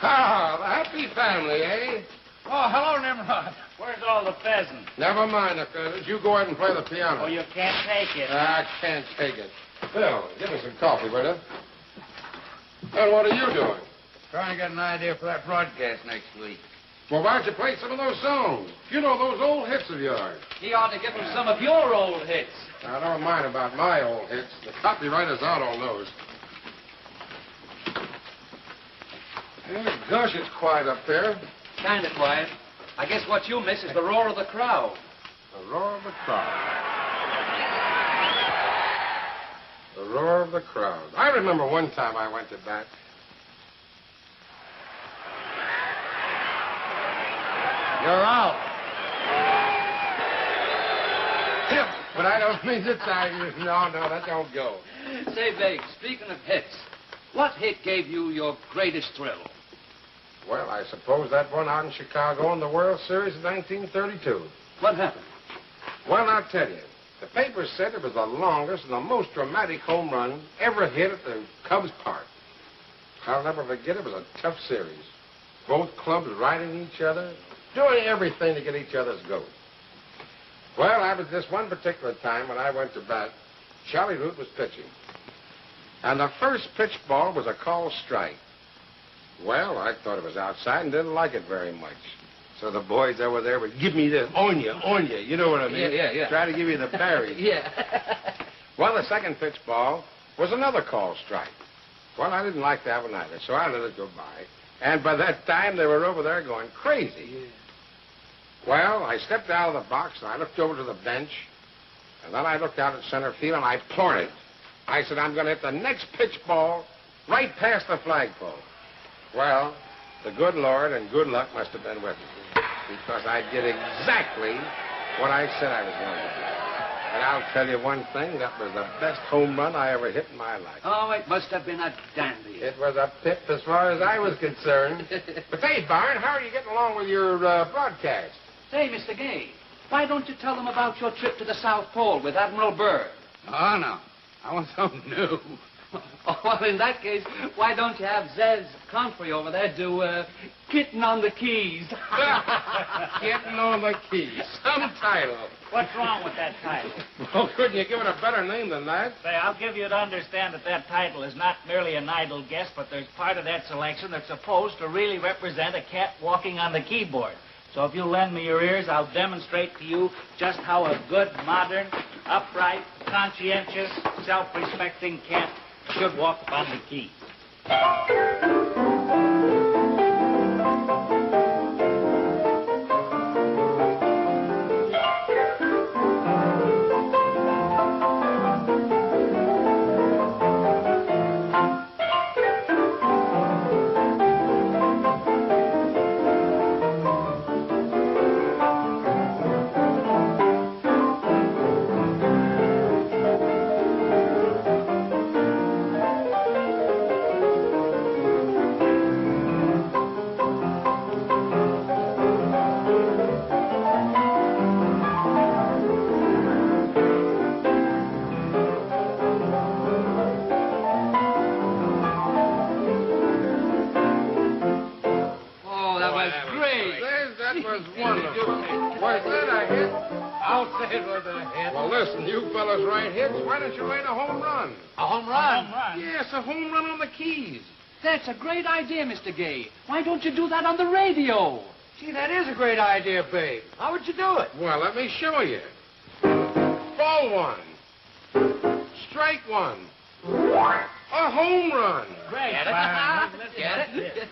Ah, the happy family, eh? Oh, hello, Nimrod. Where's all the pheasants? Never mind the pheasants. You go ahead and play the piano. Oh, you can't take it. I can't take it. Bill, give me some coffee, will you? And what are you doing? Trying to get an idea for that broadcast next week. Well, why don't you play some of those songs? You know, those old hits of yours. He ought to give him some of your old hits. I don't mind about my old hits. The copywriter's out on those. Gosh, it's quiet up there. Kind of quiet. I guess what you miss is the roar of the crowd. The roar of the crowd. The roar of the crowd. I remember one time I went to bat. You're out. But I don't mean to tie you. No, that don't go. Say, Big, speaking of hits, what hit gave you your greatest thrill? Well, I suppose that one out in Chicago in the World Series of 1932. What happened? Well, I'll tell you. The papers said it was the longest and the most dramatic home run ever hit at the Cubs Park. I'll never forget it. It was a tough series. Both clubs riding each other, doing everything to get each other's goat. Well, I was this one particular time when I went to bat, Charlie Ruth was pitching. And the first pitch ball was a called strike. Well, I thought it was outside and didn't like it very much. So the boys over there would give me this, on you, you know what I mean? Yeah. Try to give you the parry. Yeah. Well, the second pitch ball was another called strike. Well, I didn't like that one either, so I let it go by. And by that time, they were over there going crazy. Yeah. Well, I stepped out of the box, and I looked over to the bench, and then I looked out at center field, and I pointed. I said, I'm going to hit the next pitch ball right past the flagpole. Well, the good Lord and good luck must have been with me, because I did exactly what I said I was going to do. And I'll tell you one thing, that was the best home run I ever hit in my life. Oh, it must have been a dandy. It was a pip as far as I was concerned. But say, Byron, how are you getting along with your broadcast? Say, Mr. Gay, why don't you tell them about your trip to the South Pole with Admiral Byrd? Oh, no. I want something new. Oh, well, in that case, why don't you have Zez Comfrey over there do Kitten on the Keys? Getting on the keys. Some title. What's wrong with that title? Well, couldn't you give it a better name than that? Say, I'll give you to understand that that title is not merely an idle guess, but there's part of that selection that's supposed to really represent a cat walking on the keyboard. So if you'll lend me your ears, I'll demonstrate to you just how a good, modern, upright, conscientious, self-respecting cat should walk upon the keys. Why don't you write a home run? A home run? A home run? Yes, a home run on the keys. That's a great idea, Mr. Gay. Why don't you do that on the radio? Gee, that is a great idea, babe. How would you do it? Well, let me show you. Ball one. Strike one. A home run. Great, Get it? Byron. Let's Get this. it?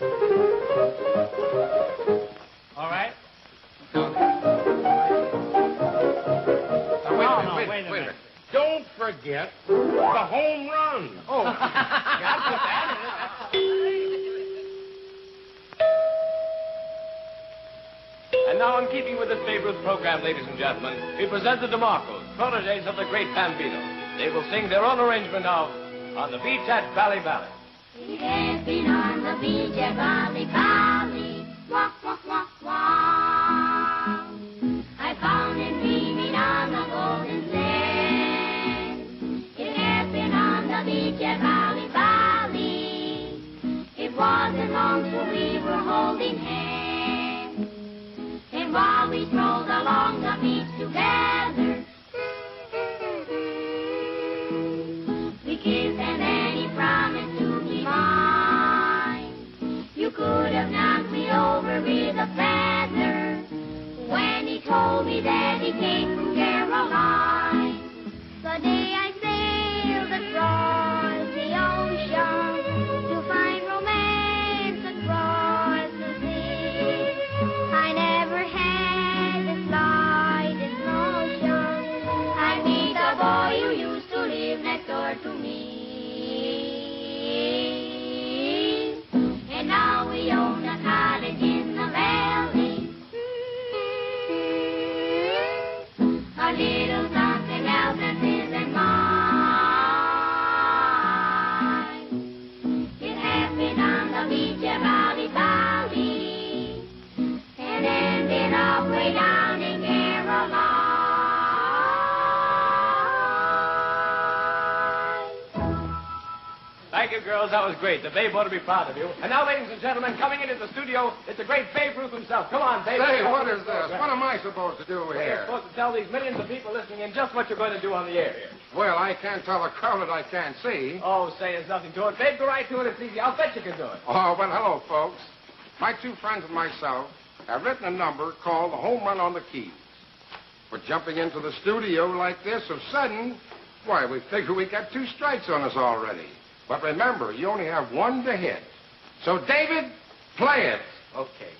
All right? Now, wait a Wait a minute. minute. Don't forget the home run. Oh, And now, in keeping with this Babe Ruth program, ladies and gentlemen, we present the DeMarcos, proteges of the great Bambino. They will sing their own arrangement of On the Beach at Valley Valley. He has been on the beach at Valley Valley. Walk, walk, walk, walk. I found him dreaming on the golden sand. It has been on the beach at Valley Valley. It wasn't long till we were we dedicate to Caroline. The day I sailed across the ocean to find romance across the sea, I never had the slightest notion I'd meet the boy who used to live next door to me. And now we own a cottage in the valley, a little something else than his and mine. It happened on the beach at Bali, Bali, and ended up way down in Caroline. Thank you, girls. That was great. The Babe ought to be proud of you. And now, ladies and gentlemen, coming into the studio, it's the great Babe Ruth himself. Come on, Babe. Say, what is this? What am I supposed to do Well, you're here? supposed to tell these millions of people listening in just what you're going to do on the air here. Well, I can't tell a crowd that I can't see. Oh, say there's nothing to it. Babe, go right to it. It's easy. I'll bet you can do it. Oh, well, hello, folks. My two friends and myself have written a number called The Home Run on the Keys. We're jumping into the studio like this of sudden, why, we figure we got 2 strikes on us already. But remember, you only have 1 to hit. So, David, play it. Okay.